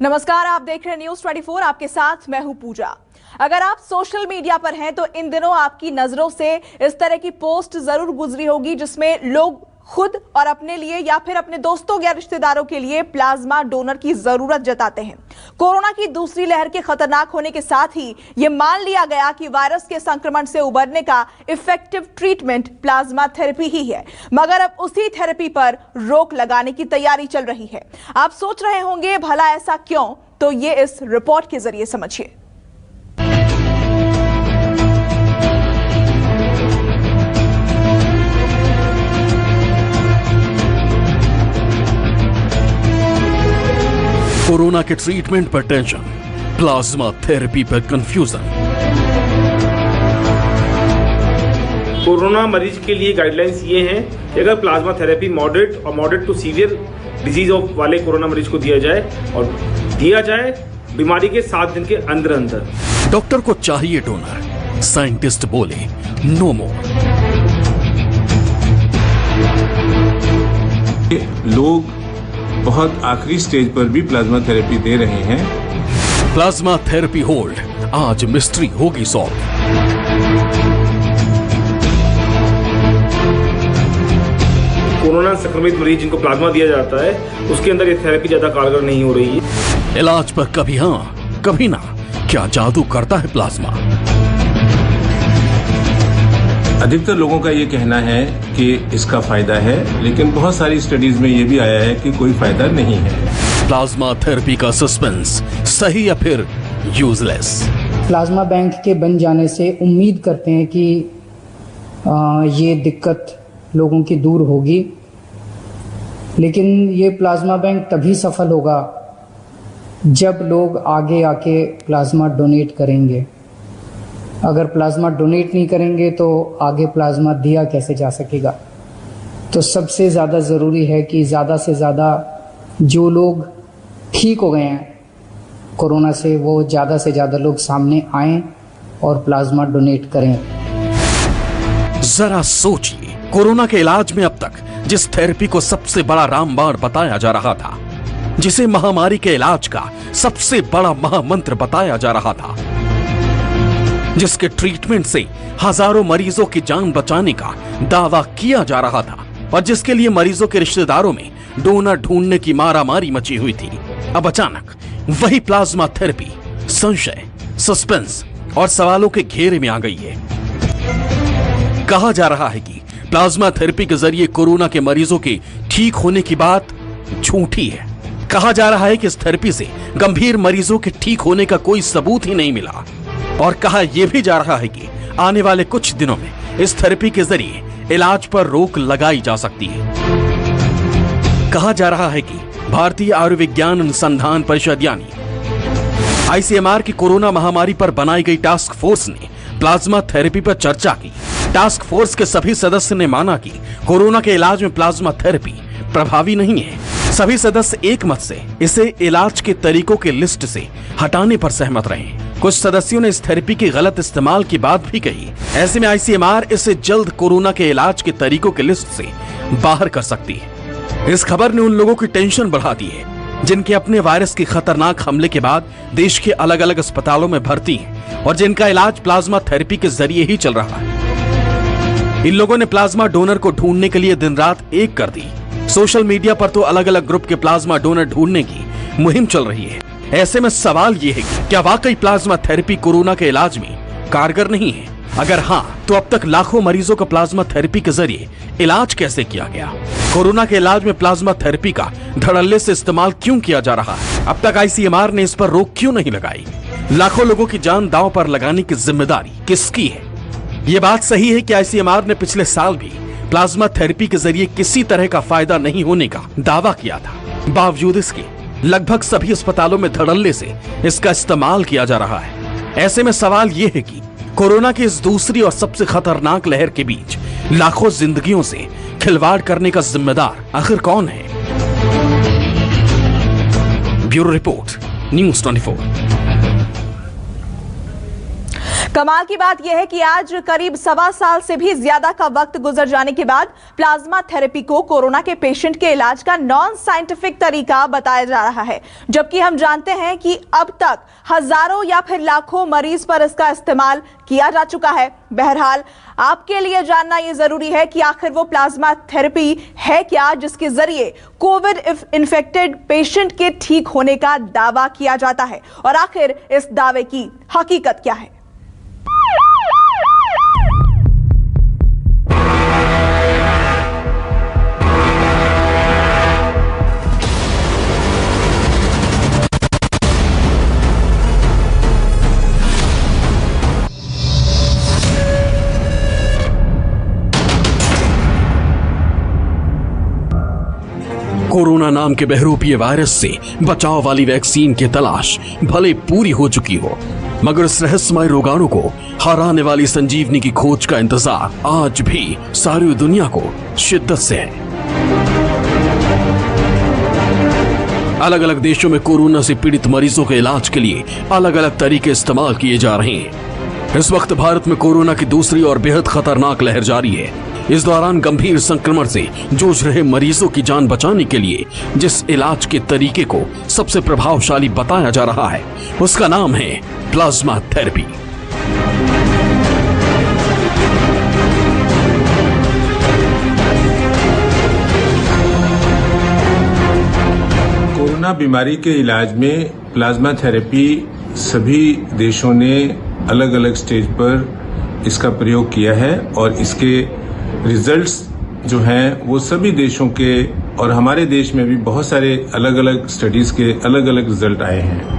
नमस्कार, आप देख रहे हैं न्यूज़ 24। आपके साथ मैं हूं पूजा। अगर आप सोशल मीडिया पर हैं तो इन दिनों आपकी नजरों से इस तरह की पोस्ट जरूर गुजरी होगी जिसमें लोग खुद और अपने लिए या फिर अपने दोस्तों या रिश्तेदारों के लिए प्लाज्मा डोनर की जरूरत जताते हैं। कोरोना की दूसरी लहर के खतरनाक होने के साथ ही यह मान लिया गया कि वायरस के संक्रमण से उबरने का इफेक्टिव ट्रीटमेंट प्लाज्मा थेरेपी ही है, मगर अब उसी थेरेपी पर रोक लगाने की तैयारी चल रही है। आप सोच रहे होंगे भला ऐसा क्यों, तो ये इस रिपोर्ट के जरिए समझिए। कोरोना के ट्रीटमेंट पर टेंशन, प्लाज्मा थेरेपी पर कंफ्यूजन। कोरोना मरीज के लिए गाइडलाइंस ये हैं कि अगर plasma therapy moderate to severe disease of वाले कोरोना मरीज को दिया जाए बीमारी के 7 दिन के अंदर अंदर। डॉक्टर को चाहिए डोनर, साइंटिस्ट बोले नो मोर। लोग बहुत आखिरी स्टेज पर भी प्लाज्मा थेरेपी दे रहे हैं। प्लाज्मा थेरेपी होल्ड, आज मिस्ट्री होगी सॉल्व। कोरोना संक्रमित मरीज जिनको प्लाज्मा दिया जाता है उसके अंदर ये थेरेपी ज्यादा कारगर नहीं हो रही है। इलाज पर कभी हाँ कभी ना, क्या जादू करता है प्लाज्मा? अधिकतर लोगों का ये कहना है कि इसका फायदा है, लेकिन बहुत सारी स्टडीज में ये भी आया है कि कोई फायदा नहीं है। प्लाज्मा थेरेपी का सस्पेंस सही या फिर यूजलेस? प्लाज्मा बैंक के बन जाने से उम्मीद करते हैं कि ये दिक्कत लोगों की दूर होगी, लेकिन ये प्लाज्मा बैंक तभी सफल होगा जब लोग आगे आके प्लाज्मा डोनेट करेंगे। अगर प्लाज्मा डोनेट नहीं करेंगे तो आगे प्लाज्मा दिया कैसे जा सकेगा? तो सबसे ज़्यादा ज़रूरी है कि ज़्यादा से ज़्यादा जो लोग ठीक हो गए हैं कोरोना से, वो ज़्यादा से ज़्यादा लोग सामने आएं और प्लाज्मा डोनेट करें। जरा सोचिए, कोरोना के इलाज में अब तक जिस थेरेपी को सबसे बड़ा रामबाण बताया जा रहा था, जिसे महामारी के इलाज का सबसे बड़ा महामंत्र बताया जा रहा था, जिसके ट्रीटमेंट से हजारों मरीजों की जान बचाने का दावा किया जा रहा था और जिसके लिए मरीजों के रिश्तेदारों में डोनर ढूंढने की मारामारी मची हुई थी, अब अचानक वही प्लाज्मा थेरेपी संशय, सस्पेंस और सवालों के घेरे में आ गई है। कहा जा रहा है कि प्लाज्मा थेरेपी के जरिए कोरोना के मरीजों के ठीक होने की बात झूठी है। कहा जा रहा है कि इस थेरेपी से गंभीर मरीजों के ठीक होने का कोई सबूत ही नहीं मिला और कहा यह भी जा रहा है कि आने वाले कुछ दिनों में इस थेरेपी के जरिए इलाज पर रोक लगाई जा सकती है। कहा जा रहा है कि भारतीय आयुर्विज्ञान अनुसंधान परिषद यानी ICMR की कोरोना महामारी पर बनाई गई टास्क फोर्स ने प्लाज्मा थेरेपी पर चर्चा की। टास्क फोर्स के सभी सदस्य ने माना कि कोरोना के इलाज में प्लाज्मा थेरेपी प्रभावी नहीं है। सभी सदस्य एक मत से इसे इलाज के तरीकों की लिस्ट से हटाने पर सहमत रहे। कुछ सदस्यों ने इस थेरेपी के गलत इस्तेमाल की बात भी कही। ऐसे में ICMR इसे जल्द कोरोना के इलाज के तरीकों की लिस्ट से बाहर कर सकती है। इस खबर ने उन लोगों की टेंशन बढ़ा दी है जिनके अपने वायरस के खतरनाक हमले के बाद देश के अलग अलग अस्पतालों में भर्ती हैं और जिनका इलाज प्लाज्मा थेरेपी के जरिए ही चल रहा है। इन लोगों ने प्लाज्मा डोनर को ढूंढने के लिए दिन रात एक कर दी। सोशल मीडिया पर तो अलग अलग ग्रुप के प्लाज्मा डोनर ढूंढने की मुहिम चल रही है। ऐसे में सवाल ये है कि क्या वाकई प्लाज्मा थेरेपी कोरोना के इलाज में कारगर नहीं है? अगर हाँ, तो अब तक लाखों मरीजों का प्लाज्मा थेरेपी के जरिए इलाज कैसे किया गया? कोरोना के इलाज में प्लाज्मा थेरेपी का धड़ल्ले से इस्तेमाल क्यों किया जा रहा है? अब तक ICMR ने इस पर रोक क्यों नहीं लगाई? लाखों लोगों की जान दांव पर लगाने की जिम्मेदारी किसकी है? ये बात सही है कि ICMR ने पिछले साल भी प्लाज्मा थेरेपी के जरिए किसी तरह का फायदा नहीं होने का दावा किया था। बावजूद इसके लगभग सभी अस्पतालों में धड़ल्ले से इसका इस्तेमाल किया जा रहा है। ऐसे में सवाल ये है कि कोरोना की इस दूसरी और सबसे खतरनाक लहर के बीच लाखों जिंदगियों से खिलवाड़ करने का जिम्मेदार आखिर कौन है? Bureau report, news 24। कमाल की बात यह है कि आज करीब 1.25 साल से भी ज्यादा का वक्त गुजर जाने के बाद प्लाज्मा थेरेपी को कोरोना के पेशेंट के इलाज का नॉन साइंटिफिक तरीका बताया जा रहा है, जबकि हम जानते हैं कि अब तक हजारों या फिर लाखों मरीज पर इसका इस्तेमाल किया जा चुका है। बहरहाल आपके लिए जानना यह जरूरी है कि आखिर वो प्लाज्मा थेरेपी है क्या जिसके जरिए कोविड इन्फेक्टेड पेशेंट के ठीक होने का दावा किया जाता है, और आखिर इस दावे की हकीकत क्या है। कोरोना नाम के बहरूपीय वायरस से बचाव वाली वैक्सीन की तलाश भले पूरी हो चुकी हो, मगर इस रहस्यमय रोगाणु को हराने वाली संजीवनी की खोज का इंतजार आज भी सारी दुनिया को शिद्दत से है। अलग अलग देशों में कोरोना से पीड़ित मरीजों के इलाज के लिए अलग अलग तरीके इस्तेमाल किए जा रहे हैं। इस वक्त भारत में कोरोना की दूसरी और बेहद खतरनाक लहर जारी है। इस दौरान गंभीर संक्रमण से जूझ रहे मरीजों की जान बचाने के लिए जिस इलाज के तरीके को सबसे प्रभावशाली बताया जा रहा है उसका नाम है प्लाज्मा थेरेपी। कोरोना बीमारी के इलाज में प्लाज्मा थेरेपी सभी देशों ने अलग अलग स्टेज पर इसका प्रयोग किया है और इसके रिजल्ट्स जो हैं वो सभी देशों के और हमारे देश में भी बहुत सारे अलग अलग स्टडीज के अलग अलग रिजल्ट आए हैं।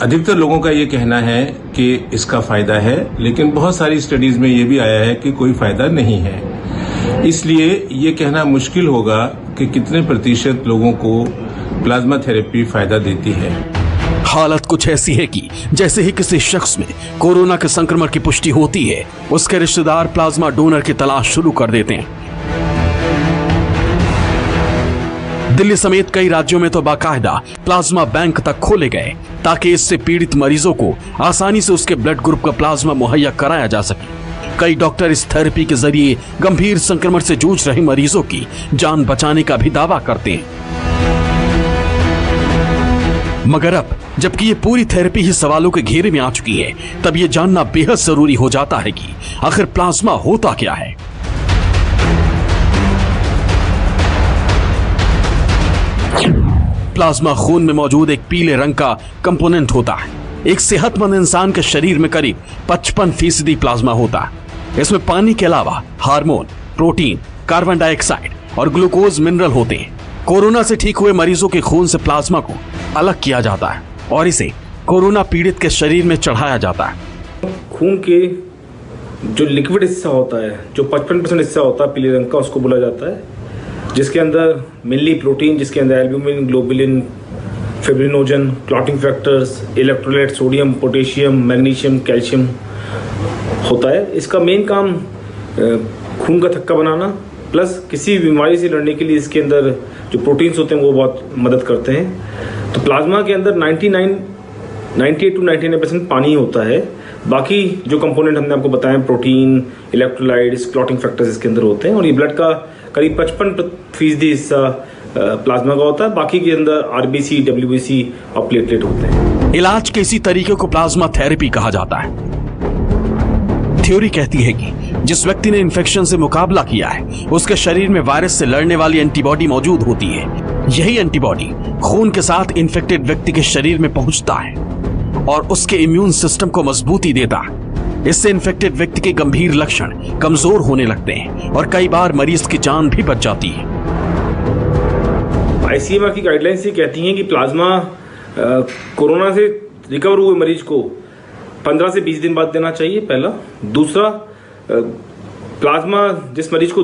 अधिकतर लोगों का ये कहना है कि इसका फायदा है, लेकिन बहुत सारी स्टडीज में ये भी आया है कि कोई फायदा नहीं है। इसलिए ये कहना मुश्किल होगा कि कितने प्रतिशत लोगों को प्लाज्मा थेरेपी फायदा देती है। हालत कुछ ऐसी है कि जैसे ही किसी शख्स में कोरोना के संक्रमण की पुष्टि होती है, उसके रिश्तेदार प्लाज्मा डोनर की तलाश शुरू कर देते हैं। दिल्ली समेत कई राज्यों में तो बाकायदा प्लाज्मा बैंक तक खोले गए ताकि इससे पीड़ित मरीजों को आसानी से उसके ब्लड ग्रुप का प्लाज्मा मुहैया कराया जा सके। कई डॉक्टर इस थेरेपी के जरिए गंभीर संक्रमण से जूझ रहे मरीजों की जान बचाने का भी दावा करते हैं। मगर अब जबकि ये पूरी थेरेपी ही सवालों के घेरे में आ चुकी है, तब ये जानना बेहद जरूरी हो जाता है कि आखिर प्लाज्मा होता क्या है। प्लाज्मा खून में मौजूद एक पीले रंग का कंपोनेंट होता है। एक सेहतमंद इंसान के शरीर में करीब 55% प्लाज्मा होता है। इसमें पानी के अलावा हार्मोन, प्रोटीन, कार्बन डाइऑक्साइड और ग्लूकोज मिनरल होते हैं। कोरोना से ठीक हुए मरीजों के खून से प्लाज्मा को अलग किया जाता है और इसे कोरोना पीड़ित के शरीर में चढ़ाया जाता है। खून के जो लिक्विड हिस्सा होता है, जो 55% हिस्सा होता है पीले रंग का, उसको बोला जाता है, जिसके अंदर मेनली प्रोटीन, जिसके अंदर albumin, globulin, fibrinogen, clotting factors, electrolyte, sodium, potassium, magnesium, calcium होता है। इसका मेन काम खून का थक्का बनाना प्लस किसी बीमारी से लड़ने के लिए इसके अंदर जो प्रोटीन्स होते हैं वो बहुत मदद करते हैं। तो प्लाज्मा के अंदर 98 to 99% पानी होता है। बाकी जो कंपोनेंट हमने आपको बताया, प्रोटीन, इलेक्ट्रोलाइट्स, क्लॉटिंग फैक्टर्स इसके अंदर होते हैं और ये ब्लड का करीब 55% हिस्सा प्लाज्मा का होता है। बाकी के अंदर आरबीसी, डब्ल्यूबीसी और प्लेटलेट होते हैं। इलाज के इसी तरीके को प्लाज्मा थेरेपी कहा जाता है। थ्योरी कहती है कि जिस व्यक्ति ने इन्फेक्शन से मुकाबला किया है उसके शरीर में वायरस से लड़ने वाली एंटीबॉडी मौजूद होती है। यही एंटीबॉडी खून के साथ इन्फेक्टेड व्यक्ति के शरीर में पहुंचता है और उसके इम्यून सिस्टम को मजबूती देता है। इससे इन्फेक्टेड व्यक्ति के गंभीर लक्षण कमजोर होने लगते हैं और कई बार मरीज की जान भी बच जाती है। आईसीएमआर की गाइडलाइंस ये कहती हैं कि प्लाज्मा कोरोना से रिकवर हुए मरीज को 15 से 20 दिन बाद देना चाहिए, पहला। दूसरा, प्लाज्मा जिस मरीज को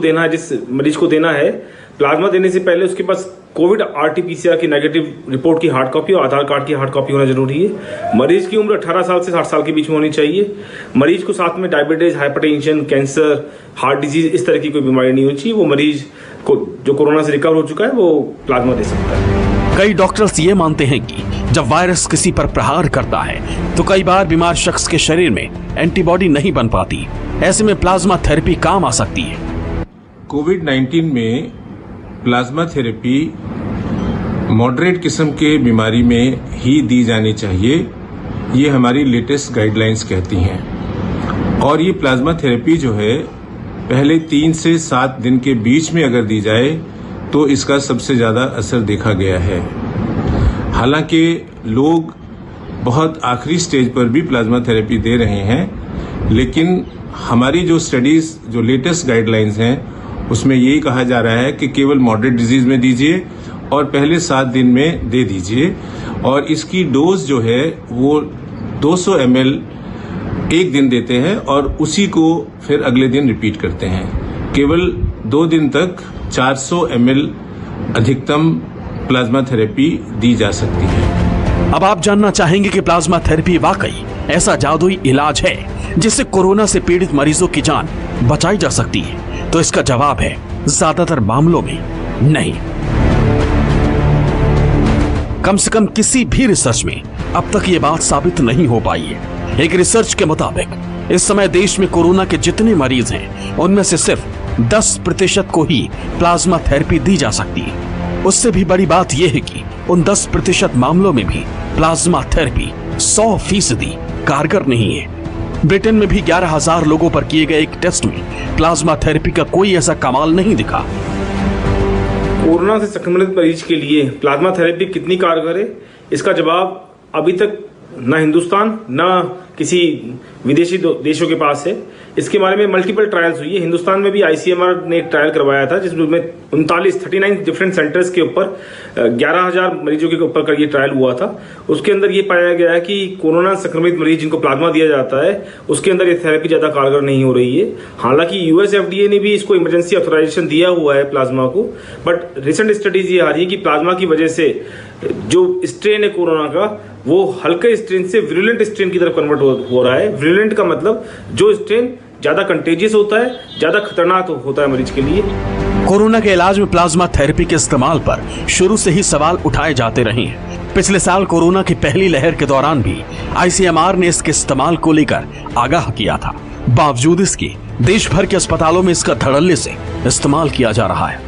देना है प्लाज्मा देने से पहले उसके पास कोविड आरटीपीसीआर की नेगेटिव रिपोर्ट की हार्ड कॉपी और आधार कार्ड की हार्ड कॉपी होना जरूरी है। मरीज की उम्र 18 साल से 60 साल के बीच में होनी चाहिए। मरीज को साथ में diabetes, hypertension, cancer, heart disease, इस तरह की कोई बीमारी नहीं होनी चाहिए। वो मरीज को जो कोरोना से रिकवर हो चुका है वो प्लाज्मा दे सकता है। कई डॉक्टर्स ये मानते हैं कि जब वायरस किसी पर प्रहार करता है तो कई बार बीमार शख्स के शरीर में एंटीबॉडी नहीं बन पाती। ऐसे में प्लाज्मा थेरेपी काम आ सकती है। कोविड-19 में प्लाज्मा थेरेपी मॉडरेट किस्म के बीमारी में ही दी जानी चाहिए, ये हमारी लेटेस्ट गाइडलाइंस कहती हैं। और ये प्लाज्मा थेरेपी जो है पहले 3 से 7 दिन के बीच में अगर दी जाए तो इसका सबसे ज्यादा असर देखा गया है। हालांकि लोग बहुत आखिरी स्टेज पर भी प्लाज्मा थेरेपी दे रहे हैं, लेकिन हमारी जो स्टडीज, जो लेटेस्ट गाइडलाइंस हैं, उसमें यही कहा जा रहा है कि केवल मॉडरेट डिजीज में दीजिए और पहले 7 दिन में दे दीजिए। और इसकी डोज जो है वो 200 ml एक दिन देते हैं और उसी को फिर अगले दिन रिपीट करते हैं। केवल 2 दिन तक 400 ml अधिकतम प्लाज्मा थेरेपी दी जा सकती है। अब आप जानना चाहेंगे कि प्लाज्मा थेरेपी वाकई ऐसा जादुई इलाज है जिससे कोरोना से पीड़ित मरीजों की जान बचाई जा सकती है? तो इसका जवाब है ज्यादातर मामलों में नहीं। कम से कम किसी भी रिसर्च में अब तक ये बात साबित नहीं हो पाई है। एक रिसर्च के मुताबिक इस समय देश में कोरोना के जितने मरीज हैं उनमें से सिर्फ 10% को ही प्लाज्मा थेरेपी दी जा सकती है। उससे भी बड़ी बात यह है कि उन 10% मामलों में भी प्लाज्मा थेरेपी 100% कारगर नहीं है। ब्रिटेन में भी 11,000 लोगों पर किए गए एक टेस्ट में प्लाज्मा थेरेपी का कोई ऐसा कमाल नहीं दिखा। कोरोना से संक्रमित मरीज के लिए प्लाज्मा थेरेपी कितनी कारगर है, इसका जवाब अभी तक न हिंदुस्तान न किसी विदेशी देशों के पास है। इसके बारे में मल्टीपल ट्रायल्स हुई है। हिंदुस्तान में भी ICMR ने एक ट्रायल करवाया था जिसमें 39 डिफरेंट सेंटर्स के ऊपर 11,000 मरीजों के ऊपर का ये ट्रायल हुआ था। उसके अंदर ये पाया गया है कि कोरोना संक्रमित मरीज जिनको प्लाज्मा दिया जाता है उसके अंदर ये थेरेपी ज्यादा कारगर नहीं हो रही है। हालांकि US FDA ने भी इसको इमरजेंसी ऑथराइजेशन दिया हुआ है प्लाज्मा को, बट रिसेंट स्टडीज ये आ रही है कि प्लाज्मा की वजह से जो स्ट्रेन है कोरोना का वो हल्के स्ट्रेन से विरुलेंट स्ट्रेन की तरफ कन्वर्ट हो रहा है। विरुलेंट का मतलब जो स्ट्रेन ज्यादा कंटेजियस होता है, ज्यादा खतरनाक होता है मरीज के लिए। कोरोना के इलाज में प्लाज्मा थेरेपी के इस्तेमाल पर शुरू से ही सवाल उठाए जाते रहे हैं। पिछले साल कोरोना की पहली लहर के दौरान भी ICMR ने इसके इस्तेमाल को लेकर आगाह किया था। बावजूद इसके देश भर के अस्पतालों में इसका धड़ल्ले से इस्तेमाल किया जा रहा है।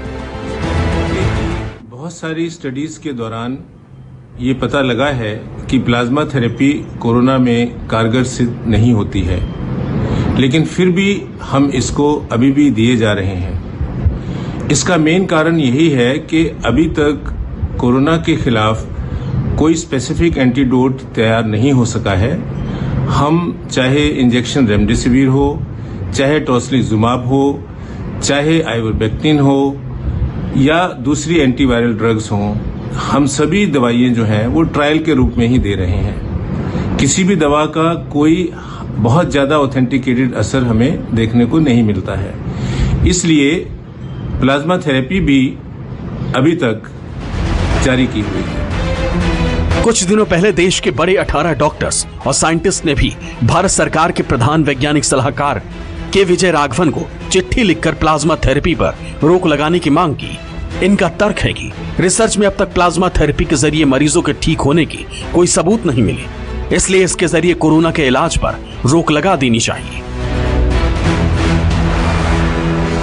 बहुत सारी स्टडीज के दौरान ये पता लगा है कि प्लाज्मा थेरेपी कोरोना में कारगर सिद्ध नहीं होती है, लेकिन फिर भी हम इसको अभी भी दिए जा रहे हैं। इसका मेन कारण यही है कि अभी तक कोरोना के खिलाफ कोई स्पेसिफिक एंटीडोट तैयार नहीं हो सका है। हम चाहे इंजेक्शन रेमडेसिविर हो, चाहे टोसिलिजुमाब हो, चाहे आइवरमेक्टिन हो या दूसरी एंटीवायरल ड्रग्स हों, हम सभी दवाइयां जो हैं वो ट्रायल के रूप में ही दे रहे हैं। किसी भी दवा का कोई बहुत ज्यादा ऑथेंटिकेटेड असर हमें देखने को नहीं मिलता है। इसलिए प्लाज्मा थेरेपी भी अभी तक जारी की हुई है। कुछ दिनों पहले देश के बड़े 18 डॉक्टर्स और साइंटिस्ट ने भी भारत सरकार के प्रधान वैज्ञानिक सलाहकार के विजय राघवन को चिट्ठी लिखकर प्लाज्मा थेरेपी पर रोक लगाने की मांग की। इनका तर्क है कि रिसर्च में अब तक प्लाज्मा थेरेपी के जरिए मरीजों के ठीक होने की कोई सबूत नहीं मिले, इसलिए इसके जरिए कोरोना के इलाज पर रोक लगा देनी चाहिए।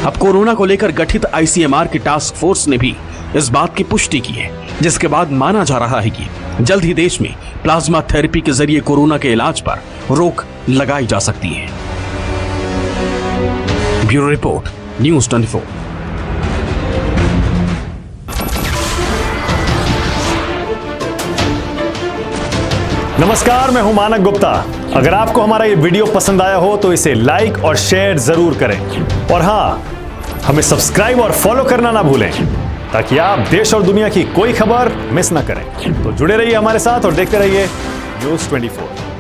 अब कोरोना को लेकर गठित ICMR की टास्क फोर्स ने भी इस बात की पुष्टि की है, जिसके बाद माना जा रहा है कि जल्द ही देश में प्लाज्मा थेरेपी के जरिए कोरोना के इलाज पर रोक लगाई जा सकती है। Bureau report, news 24। नमस्कार, मैं हूं मानक गुप्ता। अगर आपको हमारा ये वीडियो पसंद आया हो तो इसे लाइक और शेयर जरूर करें, और हाँ, हमें सब्सक्राइब और फॉलो करना ना भूलें ताकि आप देश और दुनिया की कोई खबर मिस ना करें। तो जुड़े रहिए हमारे साथ और देखते रहिए न्यूज़ 24।